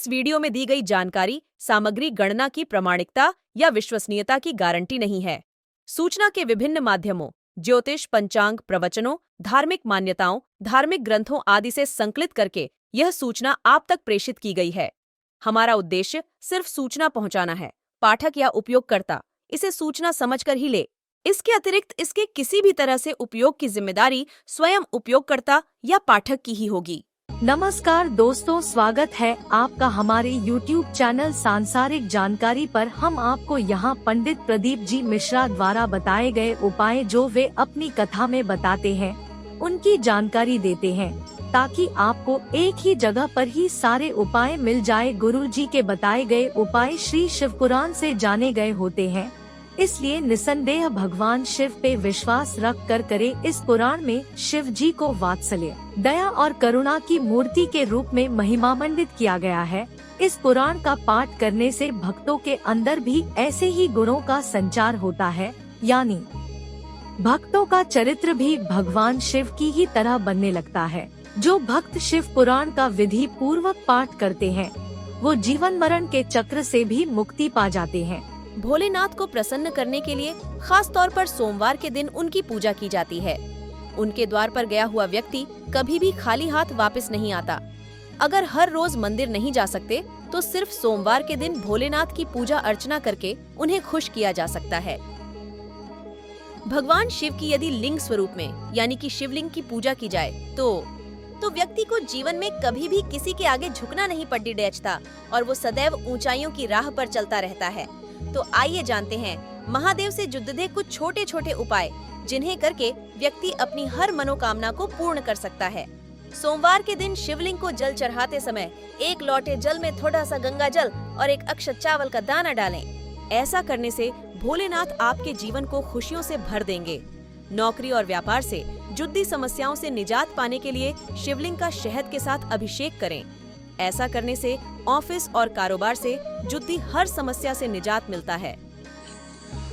इस वीडियो में दी गई जानकारी सामग्री गणना की प्रामाणिकता या विश्वसनीयता की गारंटी नहीं है। सूचना के विभिन्न माध्यमों, ज्योतिष, पंचांग, प्रवचनों, धार्मिक मान्यताओं, धार्मिक ग्रंथों आदि से संकलित करके यह सूचना आप तक प्रेषित की गई है। हमारा उद्देश्य सिर्फ सूचना पहुंचाना है। पाठक या उपयोगकर्ता इसे सूचना समझकर ही ले। इसके अतिरिक्त इसके किसी भी तरह से उपयोग की जिम्मेदारी स्वयं उपयोगकर्ता या पाठक की ही होगी। नमस्कार दोस्तों, स्वागत है आपका हमारे YouTube चैनल सांसारिक जानकारी पर। हम आपको यहाँ पंडित प्रदीप जी मिश्रा द्वारा बताए गए उपाय जो वे अपनी कथा में बताते हैं, उनकी जानकारी देते हैं ताकि आपको एक ही जगह पर ही सारे उपाय मिल जाए। गुरु जी के बताए गए उपाय श्री शिव पुराण से जाने गए होते हैं, इसलिए निसंदेह भगवान शिव पे विश्वास रख कर करे। इस पुराण में शिव जी को वात्सल्य, दया और करुणा की मूर्ति के रूप में महिमामंडित किया गया है। इस पुराण का पाठ करने से भक्तों के अंदर भी ऐसे ही गुणों का संचार होता है, यानी भक्तों का चरित्र भी भगवान शिव की ही तरह बनने लगता है। जो भक्त शिव पुराण का विधि पूर्वक पाठ करते हैं, वो जीवन मरण के चक्र से भी मुक्ति पा जाते हैं। भोलेनाथ को प्रसन्न करने के लिए खास तौर पर सोमवार के दिन उनकी पूजा की जाती है। उनके द्वार पर गया हुआ व्यक्ति कभी भी खाली हाथ वापस नहीं आता। अगर हर रोज मंदिर नहीं जा सकते तो सिर्फ सोमवार के दिन भोलेनाथ की पूजा अर्चना करके उन्हें खुश किया जा सकता है। भगवान शिव की यदि लिंग स्वरूप में यानी कि शिवलिंग की पूजा की जाए तो व्यक्ति को जीवन में कभी भी किसी के आगे झुकना नहीं पड़ती डेचता और वो सदैव ऊंचाइयों की राह पर चलता रहता है। तो आइए जानते हैं महादेव से जुड़े कुछ छोटे छोटे उपाय जिन्हें करके व्यक्ति अपनी हर मनोकामना को पूर्ण कर सकता है। सोमवार के दिन शिवलिंग को जल चढ़ाते समय एक लोटे जल में थोड़ा सा गंगा जल और एक अक्षत चावल का दाना डालें। ऐसा करने से भोलेनाथ आपके जीवन को खुशियों से भर देंगे। नौकरी और व्यापार से जुड़ी समस्याओं से निजात पाने के लिए शिवलिंग का शहद के साथ अभिषेक करें। ऐसा करने से ऑफिस और कारोबार से जुड़ी हर समस्या से निजात मिलता है।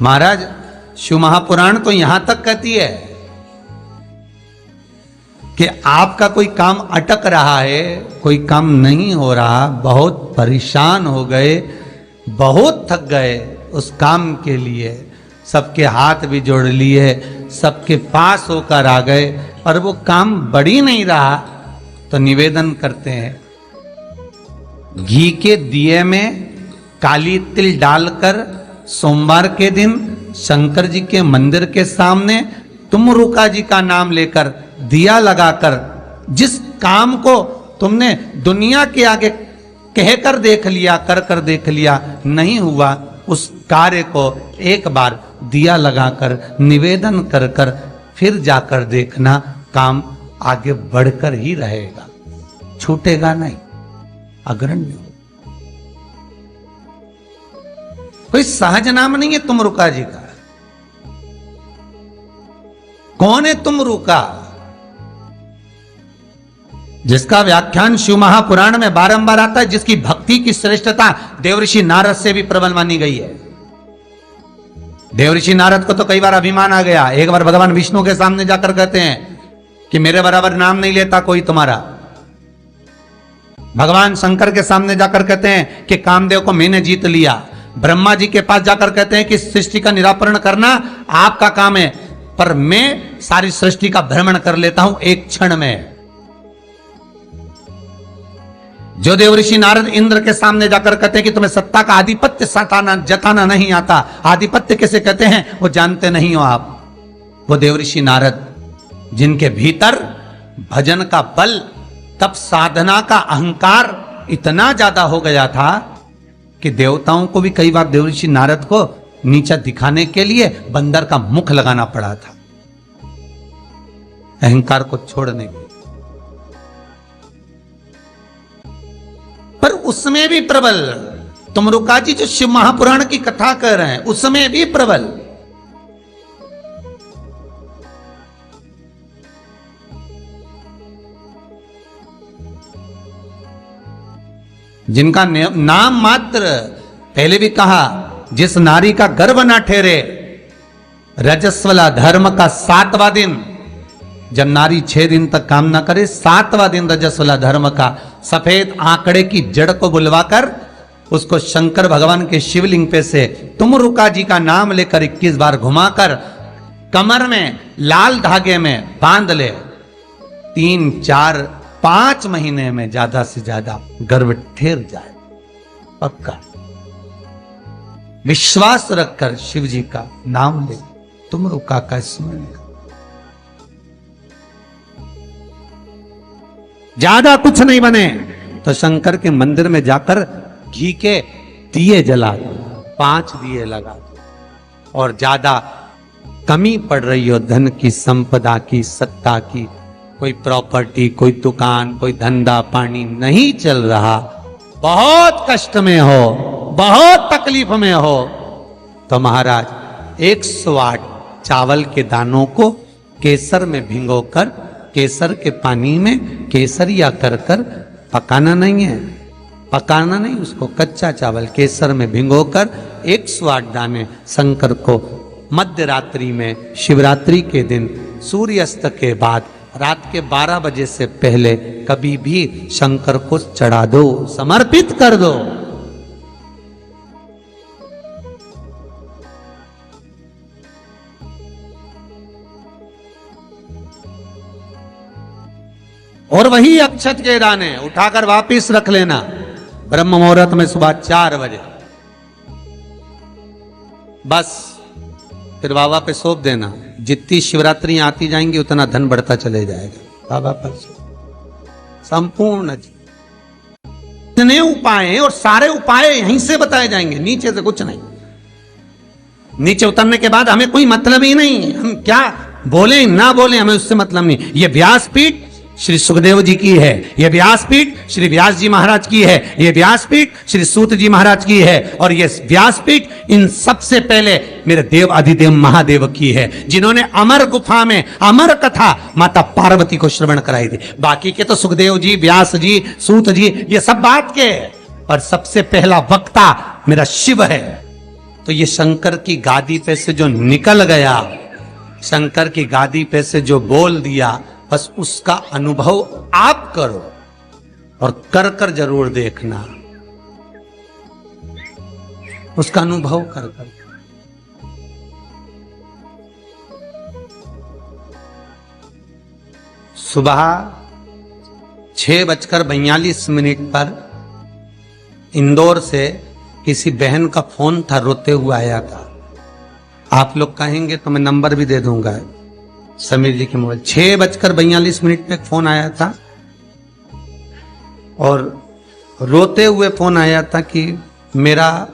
महाराज, शिव महापुराण तो यहां तक कहती है कि आपका कोई काम अटक रहा है, कोई काम नहीं हो रहा, बहुत परेशान हो गए, बहुत थक गए, उस काम के लिए सबके हाथ भी जोड़ लिए, सबके पास होकर आ गए और वो काम बढ़ ही नहीं रहा, तो निवेदन करते हैं घी के दिए में काली तिल डालकर सोमवार के दिन शंकर जी के मंदिर के सामने तुमरुका जी का नाम लेकर दिया लगाकर जिस काम को तुमने दुनिया के आगे कहकर देख लिया, कर देख लिया, नहीं हुआ, उस कार्य को एक बार दिया लगाकर निवेदन कर फिर जाकर देखना, काम आगे बढ़कर ही रहेगा, छूटेगा नहीं, अग्रण्य। कोई सहज नाम नहीं है तुमरुका जी का। कौन है तुमरुका? जिसका व्याख्यान शिव महापुराण में बारंबार आता है, जिसकी भक्ति की श्रेष्ठता देवऋषि नारद से भी प्रबल मानी गई है। देवऋषि नारद को तो कई बार अभिमान आ गया। एक बार भगवान विष्णु के सामने जाकर कहते हैं कि मेरे बराबर नाम नहीं लेता कोई तुम्हारा। भगवान शंकर के सामने जाकर कहते हैं कि कामदेव को मैंने जीत लिया। ब्रह्मा जी के पास जाकर कहते हैं कि सृष्टि का निराकरण करना आपका काम है, पर मैं सारी सृष्टि का भ्रमण कर लेता हूं एक क्षण में। जो देवऋषि नारद इंद्र के सामने जाकर कहते हैं कि तुम्हें सत्ता का आधिपत्य जताना नहीं आता, आधिपत्य कैसे कहते हैं वो जानते नहीं हो आप। वो देवऋषि नारद जिनके भीतर भजन का बल, तप साधना का अहंकार इतना ज्यादा हो गया था कि देवताओं को भी कई बार देवऋषि नारद को नीचा दिखाने के लिए बंदर का मुख लगाना पड़ा था, अहंकार को छोड़ने के। पर उसमें भी प्रबल तुमरुका जी जो शिव महापुराण की कथा कर रहे हैं, उसमें भी प्रबल जिनका नाम मात्र, पहले भी कहा, जिस नारी का गर्भ ना ठहरे, रजस्वला धर्म का 7वां दिन जब नारी 6 दिन तक काम ना करे, 7वां दिन रजस्वला धर्म का सफेद आंकड़े की जड़ को बुलवाकर उसको शंकर भगवान के शिवलिंग पे से तुमरुका जी का नाम लेकर 21 बार घुमाकर कमर में लाल धागे में बांध ले। 3, 4, 5 महीने में ज्यादा से ज्यादा गर्भ ठहर जाए, पक्का। विश्वास रखकर शिव जी का नाम ले, तुमरुका का स्मरण कर। ज्यादा कुछ नहीं बने तो शंकर के मंदिर में जाकर घी के दिए जला दो, 5 दिए लगा दो। और ज्यादा कमी पड़ रही हो धन की, संपदा की, सत्ता की, कोई प्रॉपर्टी, कोई दुकान, कोई धंधा पानी नहीं चल रहा, बहुत कष्ट में हो, बहुत तकलीफ में हो, तो महाराज 108 चावल के दानों को केसर में भिगोकर, केसर के पानी में केसरिया कर कर, पकाना नहीं है, पकाना नहीं, उसको कच्चा चावल केसर में भिगोकर 108 दाने शंकर को मध्य रात्रि में, शिवरात्रि के दिन सूर्यास्त के बाद, रात के 12 बजे से पहले कभी भी शंकर को चढ़ा दो, समर्पित कर दो। और वही अक्षत के दाने उठाकर वापिस रख लेना ब्रह्म मुहूर्त में सुबह 4 बजे, बस फिर बाबा पे सौंप देना। जितनी शिवरात्रि आती जाएंगी उतना धन बढ़ता चले जाएगा बाबा पर। संपूर्ण इतने उपाय हैं और सारे उपाय यहीं से बताए जाएंगे, नीचे से कुछ नहीं। नीचे उतरने के बाद हमें कोई मतलब ही नहीं, हम क्या बोले ना बोले हमें उससे मतलब नहीं। ये व्यासपीठ श्री सुखदेव जी की है, यह व्यासपीठ श्री व्यास जी महाराज की है, यह व्यासपीठ श्री सूत जी महाराज की है, और यह व्यासपीठ इन सबसे पहले मेरे देव अधिदेव महादेव की है, जिन्होंने अमर गुफा में अमर कथा माता पार्वती को श्रवण कराई थी। बाकी के तो सुखदेव जी, व्यास जी, सूत जी, ये सब बात के, और सबसे पहला वक्ता मेरा शिव है। तो ये शंकर की गादी पे से जो निकल गया, शंकर की गादी पे से जो बोल दिया, बस उसका अनुभव आप करो और कर कर जरूर देखना, उसका अनुभव कर कर। सुबह 6:42 पर इंदौर से किसी बहन का फोन था, रोते हुए आया था। आप लोग कहेंगे तो मैं नंबर भी दे दूंगा, समीर जी के मोबाइल। 6:42 पे फोन आया था और रोते हुए फोन आया था कि मेरा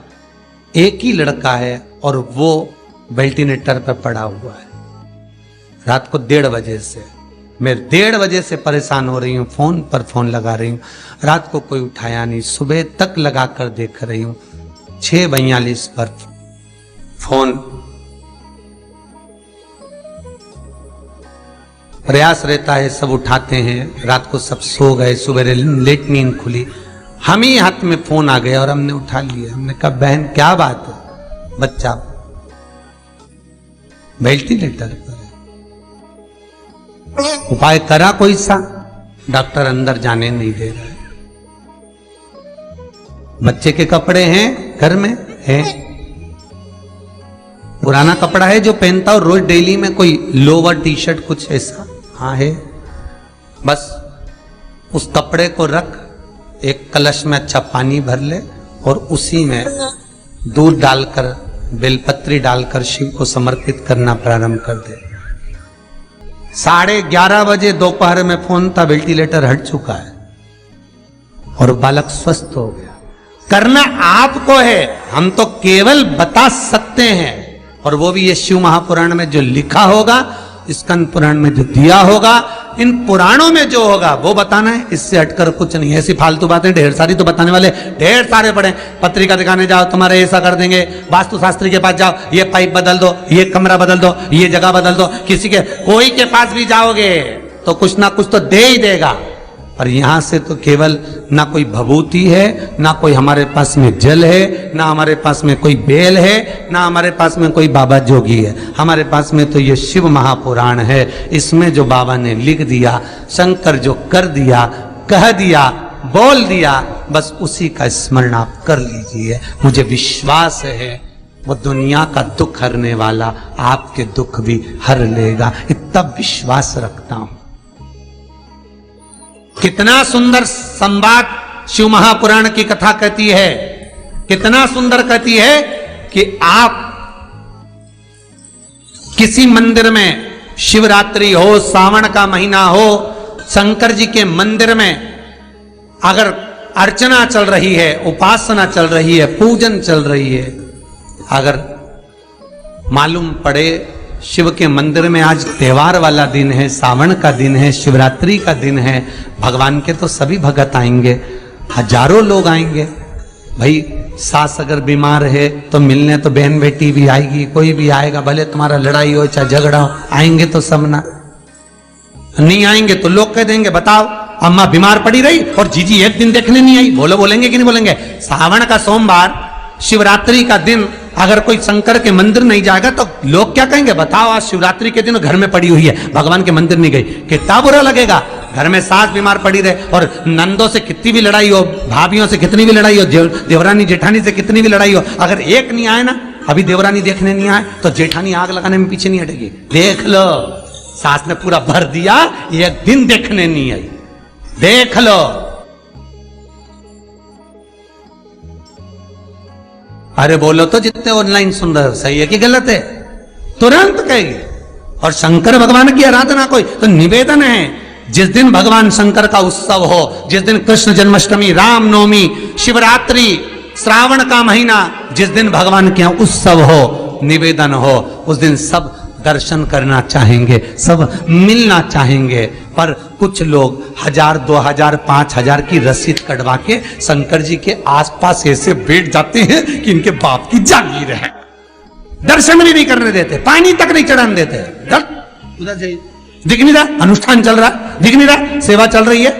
एक ही लड़का है और वो वेंटिलेटर पर पड़ा हुआ है। रात को 1:30 बजे से मैं 1:30 बजे से परेशान हो रही हूँ, फोन पर फोन लगा रही हूँ, रात को कोई उठाया नहीं, सुबह तक लगा कर देख रही हूँ। 6:42 पर फोन, प्रयास रहता है सब उठाते हैं, रात को सब सो गए, सुबह लेट नींद खुली, हम ही हाथ में फोन आ गया और हमने उठा लिया। हमने कहा बहन क्या बात है, बच्चा वेंटिलेटर पर है, उपाय करा कोई सा, डॉक्टर अंदर जाने नहीं दे रहा है। बच्चे के कपड़े हैं घर में हैं, पुराना कपड़ा है जो पहनता और रोज डेली में कोई लोवर टी शर्ट कुछ ऐसा, हाँ है, बस उस कपड़े को रख, एक कलश में अच्छा पानी भर ले और उसी में दूध डालकर, बेलपत्री डालकर शिव को समर्पित करना प्रारंभ कर दे। 11:30 बजे दोपहर में फोन था, वेंटिलेटर हट चुका है और बालक स्वस्थ हो गया। करना आपको है, हम तो केवल बता सकते हैं, और वो भी ये शिव महापुराण में जो लिखा होगा, स्कंद पुराण में जो दिया होगा, इन पुराणों में जो होगा वो बताना है, इससे हटकर कुछ नहीं। ऐसी फालतू बातें ढेर सारी तो बताने वाले ढेर सारे पड़े, पत्रिका दिखाने जाओ तुम्हारे ऐसा कर देंगे, वास्तुशास्त्री के पास जाओ ये पाइप बदल दो, ये कमरा बदल दो, ये जगह बदल दो, किसी के कोई के पास भी जाओगे तो कुछ ना कुछ तो दे ही देगा, और यहाँ से तो केवल ना कोई भभूति है, ना कोई हमारे पास में जल है, ना हमारे पास में कोई बेल है, ना हमारे पास में कोई बाबा जोगी है। हमारे पास में तो ये शिव महापुराण है। इसमें जो बाबा ने लिख दिया, शंकर जो कर दिया, कह दिया, बोल दिया, बस उसी का स्मरण आप कर लीजिए। मुझे विश्वास है वो दुनिया का दुख हरने वाला आपके दुख भी हर लेगा, इतना विश्वास रखता हूं। कितना सुंदर संवाद शिव महापुराण की कथा कहती है, कितना सुंदर कहती है कि आप किसी मंदिर में शिवरात्रि हो, सावन का महीना हो, शंकर जी के मंदिर में अगर अर्चना चल रही है, उपासना चल रही है, पूजन चल रही है, अगर मालूम पड़े शिव के मंदिर में आज त्योहार वाला दिन है, सावन का दिन है, शिवरात्रि का दिन है, भगवान के तो सभी भगत आएंगे, हजारों लोग आएंगे। भाई सास अगर बीमार है तो मिलने तो बहन बेटी भी आएगी, कोई भी आएगा, भले तुम्हारा लड़ाई हो चाहे झगड़ा हो, आएंगे तो सब ना। नहीं आएंगे तो लोग कह देंगे बताओ अम्मा बीमार पड़ी रही और जीजी एक दिन देखने नहीं आई। बोलेंगे कि नहीं बोलेंगे? सावन का सोमवार, शिवरात्रि का दिन अगर कोई शंकर के मंदिर नहीं जाएगा तो लोग क्या कहेंगे? बताओ आज शिवरात्रि के दिन घर में पड़ी हुई है, भगवान के मंदिर नहीं गई, कितना बुरा लगेगा। घर में सास बीमार पड़ी रहे और नंदों से कितनी भी लड़ाई हो, भाभियों से कितनी भी लड़ाई हो, देवरानी जेठानी से कितनी भी लड़ाई हो, अगर एक नहीं आए ना, अभी देवरानी देखने नहीं आए तो जेठानी आग लगाने में पीछे नहीं हटेगी। देख लो सास ने पूरा भर दिया, एक दिन देखने नहीं आई, देख लो। अरे बोलो तो जितने ऑनलाइन सुन रहे हो, सही है कि गलत है? तुरंत कहेगी। और शंकर भगवान की आराधना कोई तो निवेदन है, जिस दिन भगवान शंकर का उत्सव हो, जिस दिन कृष्ण जन्माष्टमी, रामनवमी, शिवरात्रि, श्रावण का महीना, जिस दिन भगवान के यहाँ उत्सव हो, निवेदन हो, उस दिन सब दर्शन करना चाहेंगे, सब मिलना चाहेंगे। पर कुछ लोग 1000, 2000, 5000 की रसीद कटवा के शंकर जी के आसपास ऐसे बैठ जाते हैं कि इनके बाप की जागीर है, दर्शन भी नहीं करने देते, पानी तक नहीं चढ़ाने देते। उधर जाइए, दिख नहीं रहा अनुष्ठान चल रहा, दिख नहीं रहा सेवा चल रही है।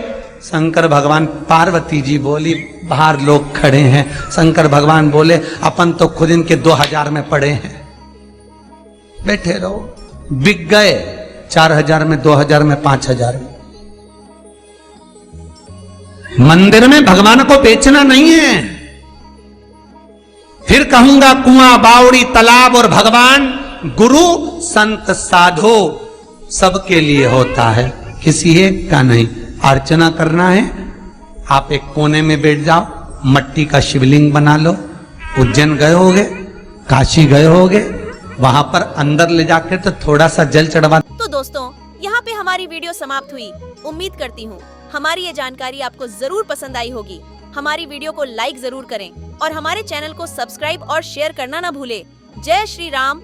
शंकर भगवान, पार्वती जी बोली बाहर लोग खड़े हैं, शंकर भगवान बोले अपन तो खुद इनके 2000 में पड़े हैं, बैठे रहो। बिक गए 4000 में, 2000 में, 5000 में। मंदिर में भगवान को बेचना नहीं है। फिर कहूंगा कुआं, बावड़ी, तालाब और भगवान, गुरु, संत, साधु सबके लिए होता है, किसी एक का नहीं। अर्चना करना है, आप एक कोने में बैठ जाओ, मट्टी का शिवलिंग बना लो। उज्जैन गए होगे, काशी गए होगे, वहां पर अंदर ले जाकर तो थोड़ा सा जल चढ़वा। तो दोस्तों यहाँ पे हमारी वीडियो समाप्त हुई। उम्मीद करती हूँ हमारी ये जानकारी आपको जरूर पसंद आई होगी। हमारी वीडियो को लाइक जरूर करें और हमारे चैनल को सब्सक्राइब और शेयर करना ना भूले। जय श्री राम,